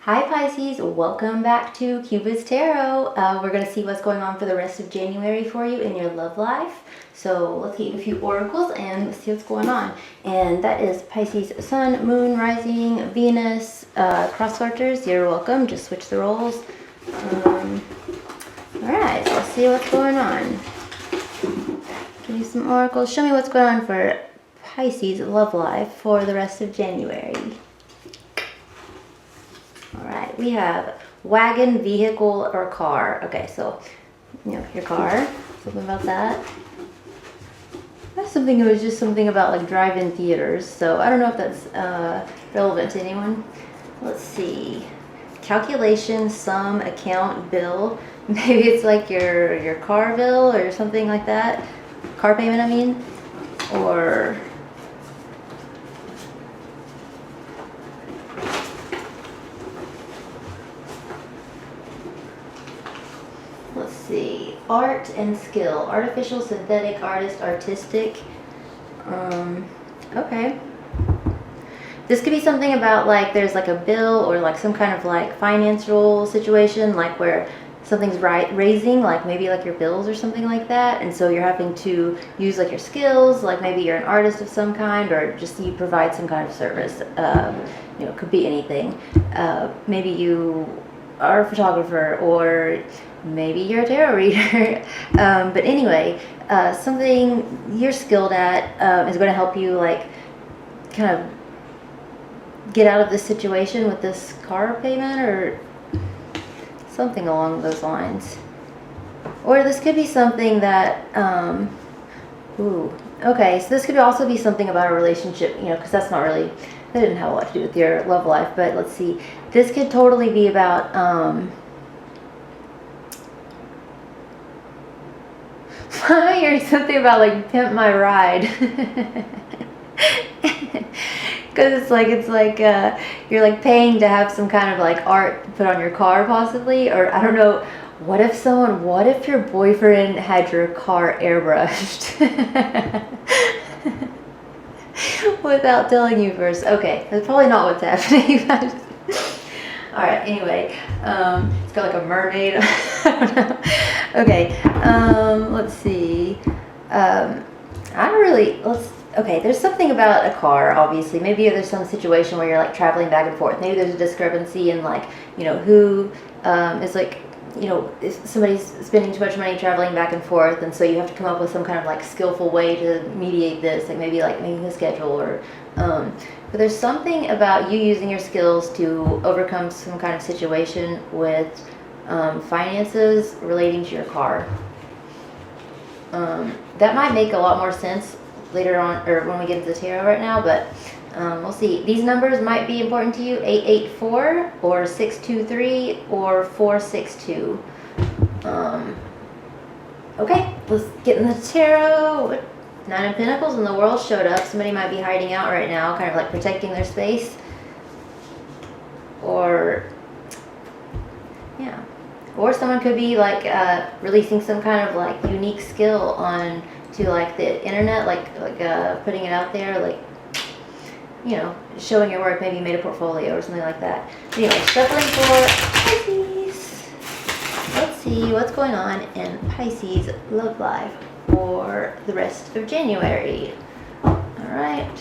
Hi Pisces, welcome back to Cuba's Tarot. We're going to see what's going on for the rest of January for you in your love life. So let's get a few oracles and let's see what's going on. And that is Pisces Sun, Moon, Rising, Venus, cross watchers. You're welcome. Just switch the roles. Alright, so let's see what's going on. Give me some oracles. Show me what's going on for Pisces love life for the rest of January. Alright, we have wagon, vehicle, or car. Okay, so, your car. Something about that. That's something, it was just something about like drive-in theaters. So I don't know if that's relevant to anyone. Let's see. Calculation, sum, account, bill. Maybe it's like your car bill or something like that. Car payment, I mean. Or... let's see, art and skill, artificial, synthetic, artist, artistic. Okay. This could be something about like there's like a bill or like some kind of like financial situation, like where something's raising, like maybe like your bills or something like that, and so you're having to use like your skills, like maybe you're an artist of some kind, or just you provide some kind of service. It could be anything. Maybe you are a photographer, or maybe you're a tarot reader. But anyway, something you're skilled at is going to help you like kind of get out of this situation with this car payment or something along those lines. Or this could be something that okay, so this could also be something about a relationship, because that didn't have a lot to do with your love life. But let's see, this could totally be about or something about like pimp my ride. Because it's like you're like paying to have some kind of like art put on your car possibly, or I don't know. What if your boyfriend had your car airbrushed without telling you first? Okay, that's probably not what's happening. Alright, anyway, it's got like a mermaid. I don't know. Okay, let's see. Okay, there's something about a car, obviously. Maybe there's some situation where you're like traveling back and forth. Maybe there's a discrepancy in like, who is like, if somebody's spending too much money traveling back and forth, and so you have to come up with some kind of like skillful way to mediate this, like maybe like making a schedule or but there's something about you using your skills to overcome some kind of situation with finances relating to your car. That might make a lot more sense later on, or when we get into the tarot right now, but we'll see. These numbers might be important to you: 884 or 623 or 462. Okay, let's get in the tarot. Nine of Pentacles and the World showed up. Somebody might be hiding out right now, kind of like protecting their space. Or someone could be like releasing some kind of like unique skill on to like the internet, like putting it out there, like showing your work. Maybe you made a portfolio or something like that. Anyway, shuffling for Pisces. Let's see what's going on in Pisces love life for the rest of January. Alright.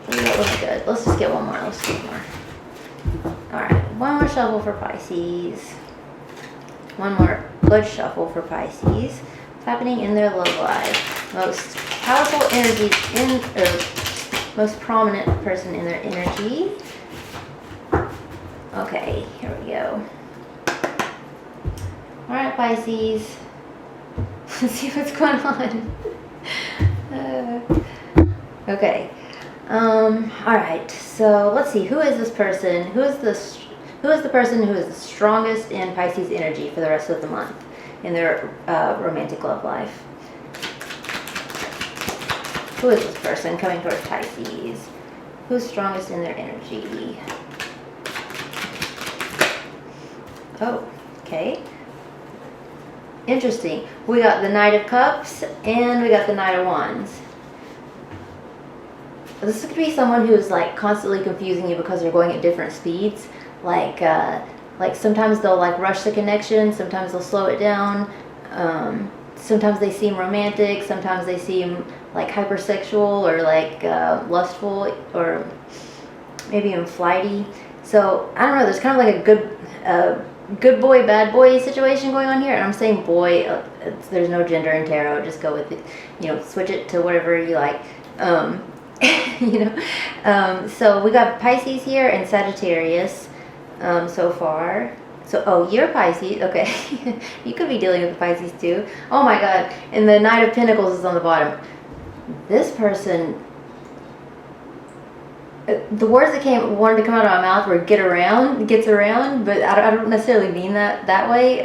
That looks good. Let's just get one more. Alright, one more shuffle for Pisces. One more good shuffle for Pisces. What's happening in their love life? Most powerful energy most prominent person in their energy. Okay, here we go. Alright, Pisces. Let's see what's going on. Okay. Alright, so let's see. Who is this person? Who is the person who is the strongest in Pisces energy for the rest of the month in their romantic love life? Who is this person coming towards Pisces? Who's strongest in their energy? Oh, okay. Interesting. We got the Knight of Cups and we got the Knight of Wands. this could be someone who's like constantly confusing you because they're going at different speeds. Like sometimes they'll like rush the connection, sometimes they'll slow it down. Sometimes they seem romantic, sometimes they seem like hypersexual or like lustful or maybe even flighty. So I don't know. There's kind of like a good boy, bad boy situation going on here, and I'm saying boy. There's no gender in tarot. Just go with it. You know, switch it to whatever you like. You know. So we got Pisces here and Sagittarius so far. So, oh, you're Pisces. Okay. You could be dealing with the Pisces too. Oh my God. And the Knight of Pentacles is on the bottom. This person, the words that wanted to come out of my mouth were gets around, but I don't necessarily mean that way.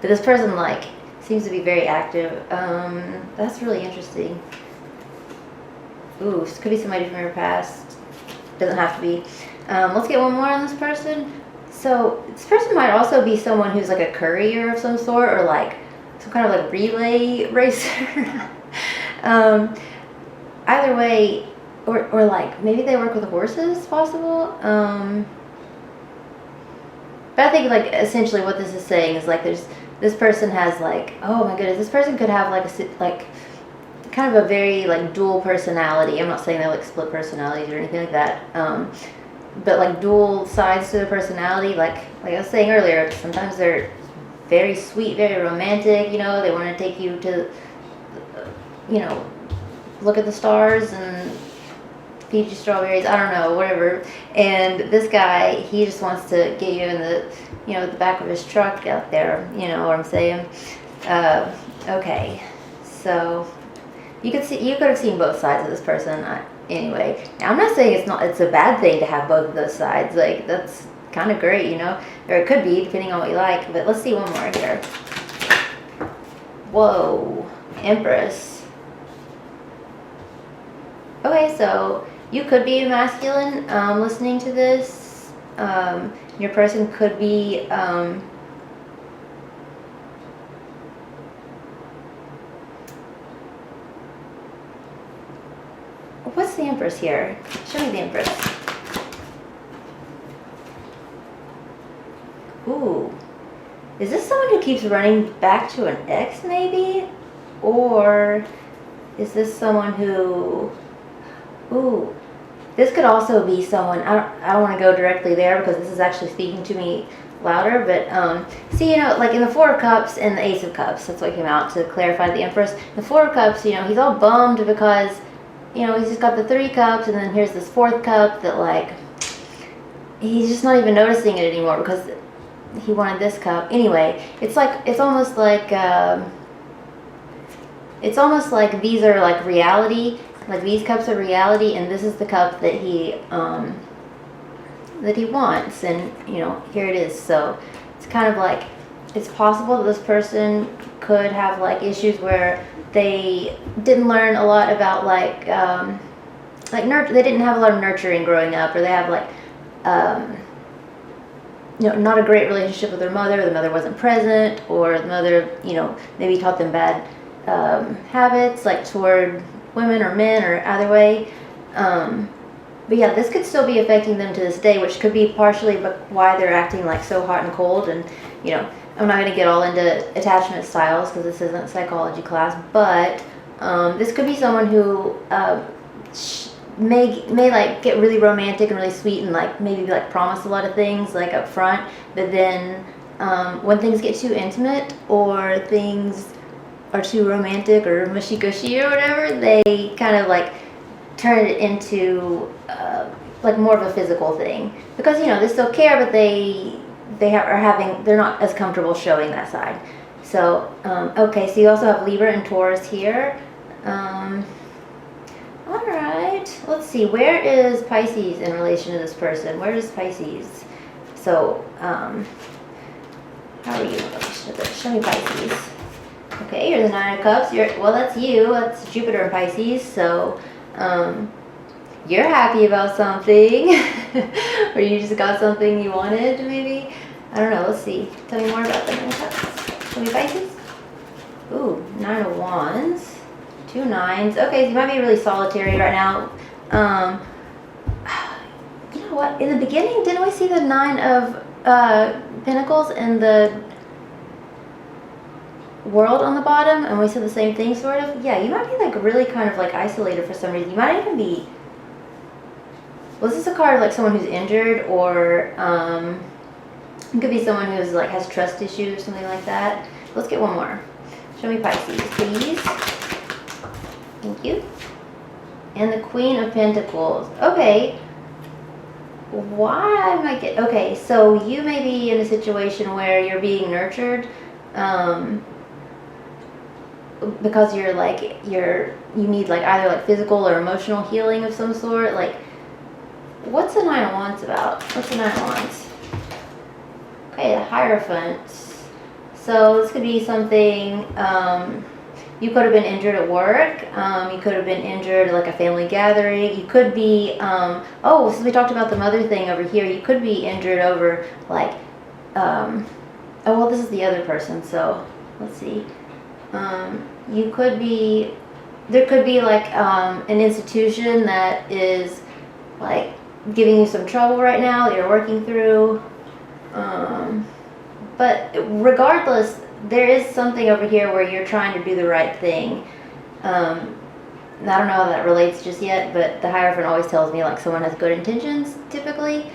But this person, like, seems to be very active. That's really interesting. Ooh, this could be somebody from your past. Doesn't have to be. Let's get one more on this person. So this person might also be someone who's like a courier of some sort, or like some kind of like relay racer. Either way, or like maybe they work with horses, possible. But I think like essentially what this is saying is like this person has like, oh my goodness, this person could have like kind of a very like dual personality. I'm not saying they're like split personalities or anything like that. But like dual sides to their personality, like I was saying earlier, sometimes they're very sweet, very romantic, you know, they want to take you to, you know, look at the stars and feed you strawberries, I don't know, whatever. And this guy, he just wants to get you in the, you know, the back of his truck out there, you know what I'm saying? Okay, so you could have seen both sides of this person. Anyway, now I'm not saying it's a bad thing to have both of those sides. Like, that's kind of great, you know, or it could be depending on what you like. But let's see one more here. Whoa, Empress. Okay, so you could be masculine listening to this. Your person could be what's the Empress here? Show me the Empress. Ooh. Is this someone who keeps running back to an ex, maybe? Or is this someone who... Ooh. This could also be someone... I don't want to go directly there because this is actually speaking to me louder, but see, you know, like in the Four of Cups and the Ace of Cups, that's what came out to clarify the Empress. The Four of Cups, you know, he's all bummed because... You know, he's just got the 3 cups, and then here's this 4th cup that, like, he's just not even noticing it anymore because he wanted this cup. Anyway, it's almost like these are like reality, like these cups are reality, and this is the cup that he wants, and you know, here it is. So it's kind of like it's possible that this person could have like issues where they didn't learn a lot about like they didn't have a lot of nurturing growing up, or they have like you know, not a great relationship with their mother. The mother wasn't present, or the mother, you know, maybe taught them bad habits like toward women or men, or either way. But yeah, this could still be affecting them to this day, which could be partially why they're acting like so hot and cold. And you know, I'm not going to get all into attachment styles because this isn't a psychology class, but this could be someone who may like get really romantic and really sweet and like maybe like promise a lot of things like up front, but then when things get too intimate or things are too romantic or mushy gushy or whatever, they kind of like turn it into like more of a physical thing, because you know they still care, but they're not as comfortable showing that side. So okay, so you also have Libra and Taurus here. All right, let's see, where is Pisces in relation to this person? Where is Pisces? So how are you in relation to this? Show me Pisces. Okay, you're the 9 of Cups. Well, that's you. That's Jupiter in Pisces. So you're happy about something, or you just got something you wanted, maybe. I don't know. Let's see. Tell me more about the 9 of Cups. Show me Pisces. Ooh, 9 of Wands. 2 9s. Okay, so you might be really solitary right now. You know what? In the beginning, didn't we see the 9 of Pentacles in the World on the bottom, and we said the same thing, sort of? Yeah, you might be like really kind of like isolated for some reason. You might even be. Well, this is a card of like someone who's injured, or it could be someone who's like has trust issues or something like that. Let's get one more. Show me Pisces, please. Thank you. And the Queen of Pentacles. Okay. Why am I getting... Okay, so you may be in a situation where you're being nurtured because you're like, you need like either like physical or emotional healing of some sort. Like, what's the 9 of Wands about? What's the 9 of Wands? Okay, the Hierophant. So this could be something... you could have been injured at work. You could have been injured at like a family gathering. You could be, oh, since we talked about the mother thing over here, you could be injured over like, oh, well, this is the other person, so let's see. You could be, there could be like an institution that is like giving you some trouble right now that you're working through. But regardless, there is something over here where you're trying to do the right thing. I don't know how that relates just yet, but the Hierophant always tells me like someone has good intentions, typically.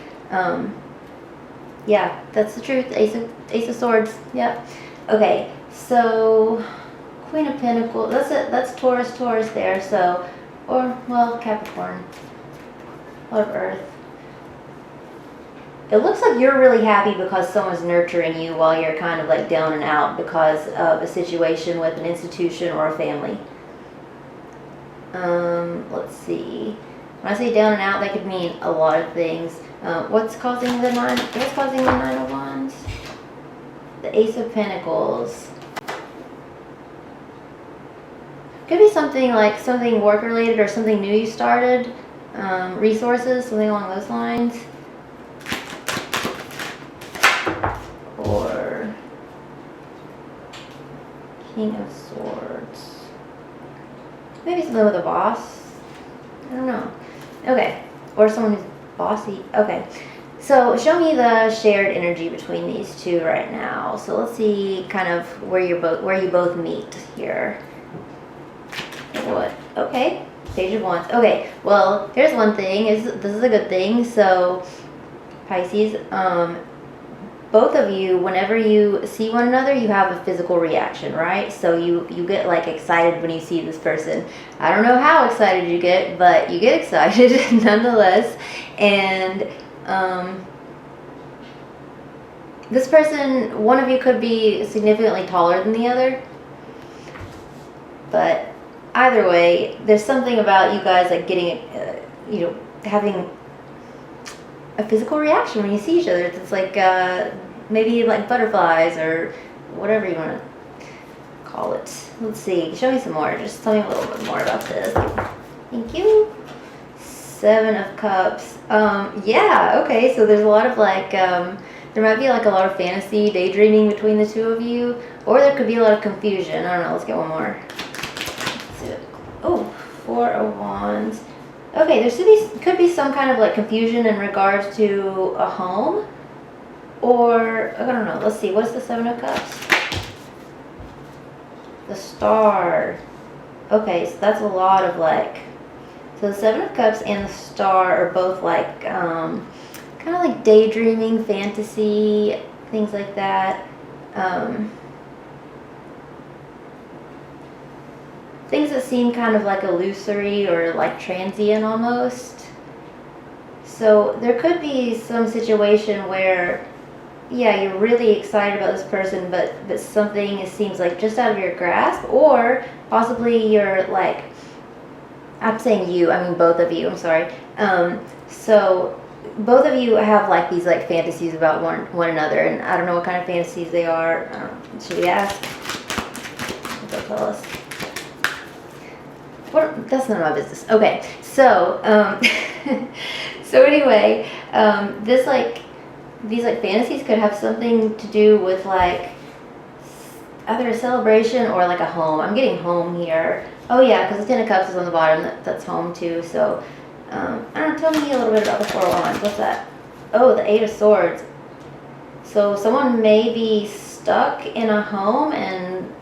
Yeah, that's the truth. Ace of Swords. Yep. Okay, so Queen of Pentacles. That's it. That's Taurus there. So, or well, Capricorn. A lot of Earth. It looks like you're really happy because someone's nurturing you while you're kind of like down and out because of a situation with an institution or a family. Let's see. When I say down and out, that could mean a lot of things. What's causing the 9? What's causing the 9 of Wands? The Ace of Pentacles. Could be something like something work related or something new you started. Resources, something along those lines. Or King of Swords. Maybe something with a boss. I don't know. Okay. Or someone who's bossy. Okay. So show me the shared energy between these two right now. So let's see kind of where you both meet here. What? Okay. Page of Wands. Okay. Well, here's one thing. This is a good thing. So Pisces, both of you, whenever you see one another, you have a physical reaction, right? So you get like excited when you see this person. I don't know how excited you get, but you get excited nonetheless. And this person, one of you could be significantly taller than the other. But either way, there's something about you guys like getting, having a physical reaction when you see each other. It's like maybe like butterflies or whatever you want to call it. Let's see. Show me some more. Just tell me a little bit more about this. Thank you. 7 of Cups. Yeah. Okay. So there's a lot of like there might be like a lot of fantasy, daydreaming between the two of you, or there could be a lot of confusion. I don't know. Let's get one more. Let's see. Oh, 4 of Wands. Okay, there could be some kind of like confusion in regards to a home, or I don't know. Let's see. What's the 7 of Cups? The Star. Okay, so that's a lot of like. So the 7 of Cups and the Star are both like kind of like daydreaming, fantasy, things like that. Things that seem kind of like illusory or like transient almost. So there could be some situation where, yeah, you're really excited about this person, but something seems like just out of your grasp, or possibly you're like, I'm saying you, I mean both of you, I'm sorry. So both of you have like these like fantasies about one another, and I don't know what kind of fantasies they are. Should we ask? They'll tell us. What? That's none of my business. Okay, so so anyway, these like fantasies could have something to do with like either a celebration or like a home. I'm getting home here. Oh yeah, because the 10 of Cups is on the bottom. That's home too. So I don't know, tell me a little bit about the Four of Wands. What's that? Oh, the Eight of Swords. So someone may be stuck in a home and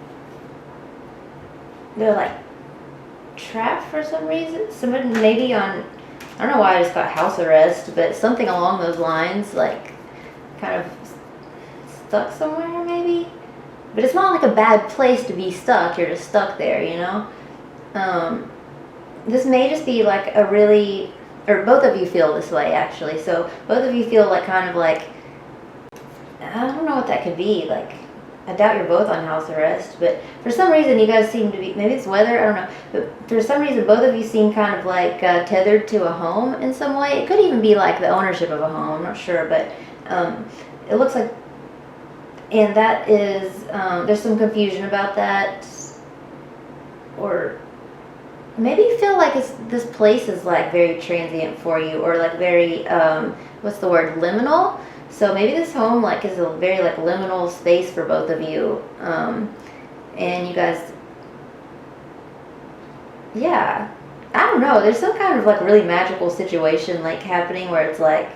they're like trapped for some reason. Somebody maybe on, I don't know why I just got house arrest, but something along those lines, like kind of stuck somewhere maybe. But it's not like a bad place to be stuck. You're just stuck there, you know? This may just be like a really, or both of you feel this way actually. So both of you feel like kind of like, I don't know what that could be. Like, I doubt you're both on house arrest, but for some reason you guys seem to be, maybe it's weather, I don't know. But for some reason both of you seem kind of like tethered to a home in some way. It could even be like the ownership of a home, I'm not sure, but it looks like, and that is, there's some confusion about that. Or maybe you feel like this place is like very transient for you, or like very, what's the word, liminal? So maybe this home like is a very like liminal space for both of you. And you guys, yeah, I don't know. There's some kind of like really magical situation like happening where it's like,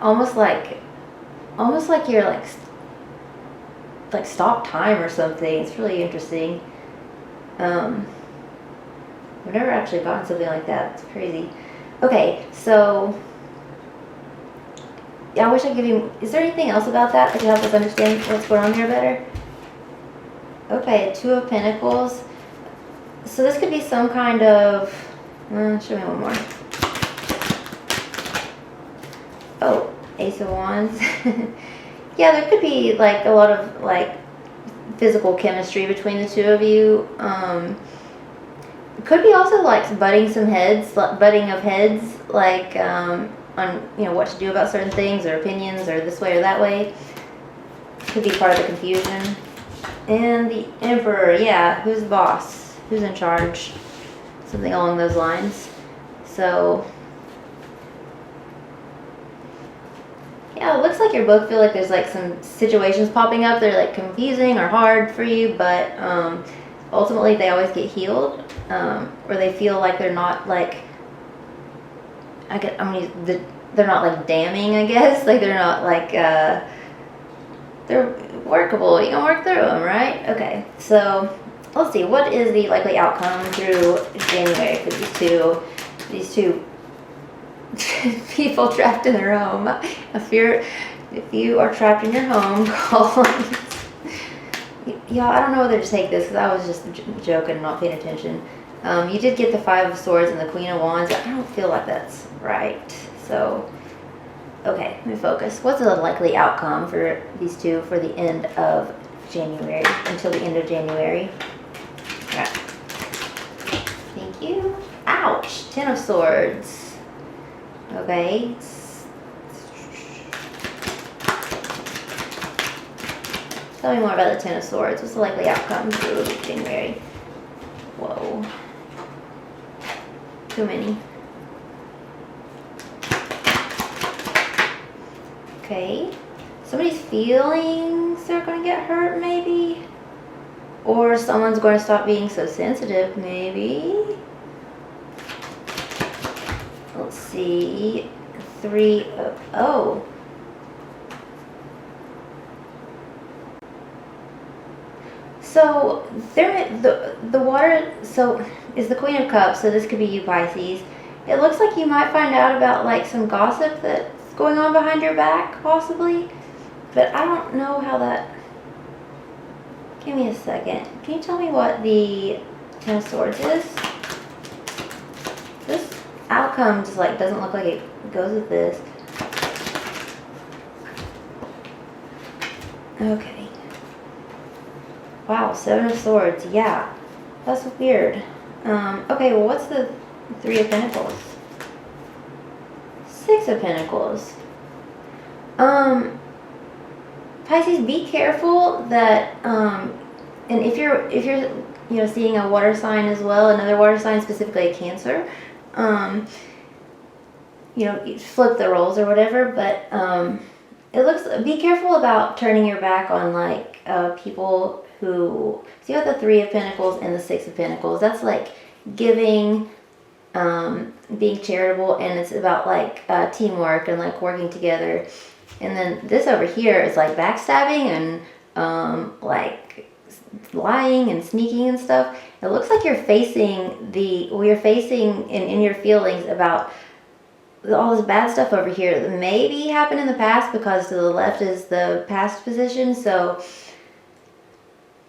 almost like you're like stop time or something. It's really interesting. I've never actually gotten something like that. It's crazy. Okay, so yeah, I wish I could give you. Is there anything else about that could help us understand what's going on here better? Okay, Two of Pentacles. So this could be some kind of. Show me one more. Oh, Ace of Wands. Yeah, there could be like a lot of like physical chemistry between the two of you. Could be also like butting of heads, like on what to do about certain things or opinions or this way or that way. Could be part of the confusion. And the Emperor, yeah, who's the boss? Who's in charge? Something along those lines. So yeah, it looks like you both feel like there's like some situations popping up that are like confusing or hard for you, but ultimately they always get healed, or they feel like they're not like, they're not like damning, I guess. Like they're not like, they're workable. You can work through them, right? Okay, so let's see. What is the likely outcome through January for these two people trapped in their home? If you are trapped in your home, call. Yeah, I don't know whether to take this because I was just joking, not paying attention. You did get the Five of Swords and the Queen of Wands. I don't feel like that's right. So, okay, let me focus. What's the likely outcome for these two for the end of January, until the end of January? All right. Thank you. Ouch! Ten of Swords. Okay. Tell me more about the Ten of Swords. What's the likely outcome through January? Whoa. Too many. Okay. Somebody's feelings are going to get hurt, maybe? Or someone's going to stop being so sensitive, maybe? Let's see. Oh. So the water, so is the Queen of Cups, so this could be you, Pisces. It looks like you might find out about like some gossip that's going on behind your back, possibly. But I don't know how that, give me a second. Can you tell me what the Ten of Swords is? This outcome just like doesn't look like it goes with this. Okay. Wow, Seven of Swords. Yeah, that's weird. Okay, well, what's the Three of Pentacles? Six of Pentacles. Pisces, be careful that, and if you're seeing a water sign as well, another water sign, specifically a Cancer, you flip the roles or whatever, but be careful about turning your back on like people who, so you have the Three of Pentacles and the Six of Pentacles. That's like giving, being charitable, and it's about like teamwork and like working together. And then this over here is like backstabbing and like lying and sneaking and stuff. It looks like you're facing in your feelings about all this bad stuff over here that maybe happened in the past, because to the left is the past position. So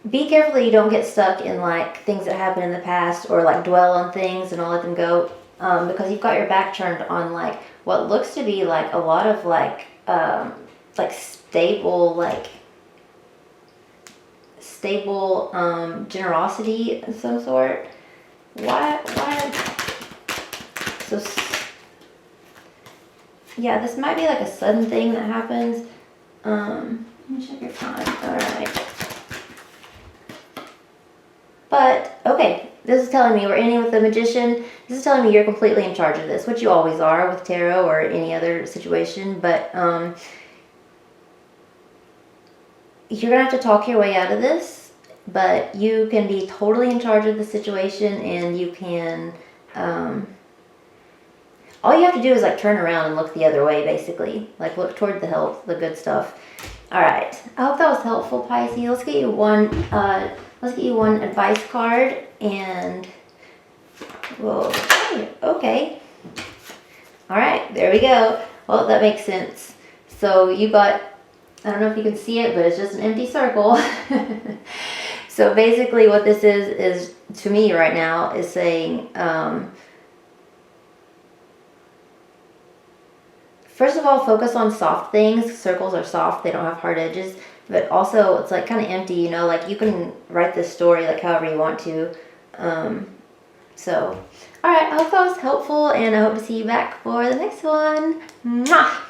be careful that you don't get stuck in like things that happened in the past, or like dwell on things and all let them go, because you've got your back turned on like what looks to be like a lot of like stable generosity of some sort. Why? So yeah, this might be like a sudden thing that happens. Let me check your time. All right. But, okay, this is telling me we're ending with the Magician. This is telling me you're completely in charge of this, which you always are with tarot or any other situation. But you're going to have to talk your way out of this. But you can be totally in charge of the situation, and you can... all you have to do is like turn around and look the other way, basically. Like look toward the help, the good stuff. All right. I hope that was helpful, Pisces. Let's get you one advice card, and whoa. Okay. All right. There we go. Well, that makes sense. So you got, I don't know if you can see it, but it's just an empty circle. So basically what this is to me right now is saying, first of all, focus on soft things. Circles are soft. They don't have hard edges. But also, it's like kind of empty, you know? Like, you can write this story like however you want to. So, alright. I hope that was helpful, and I hope to see you back for the next one. Mwah!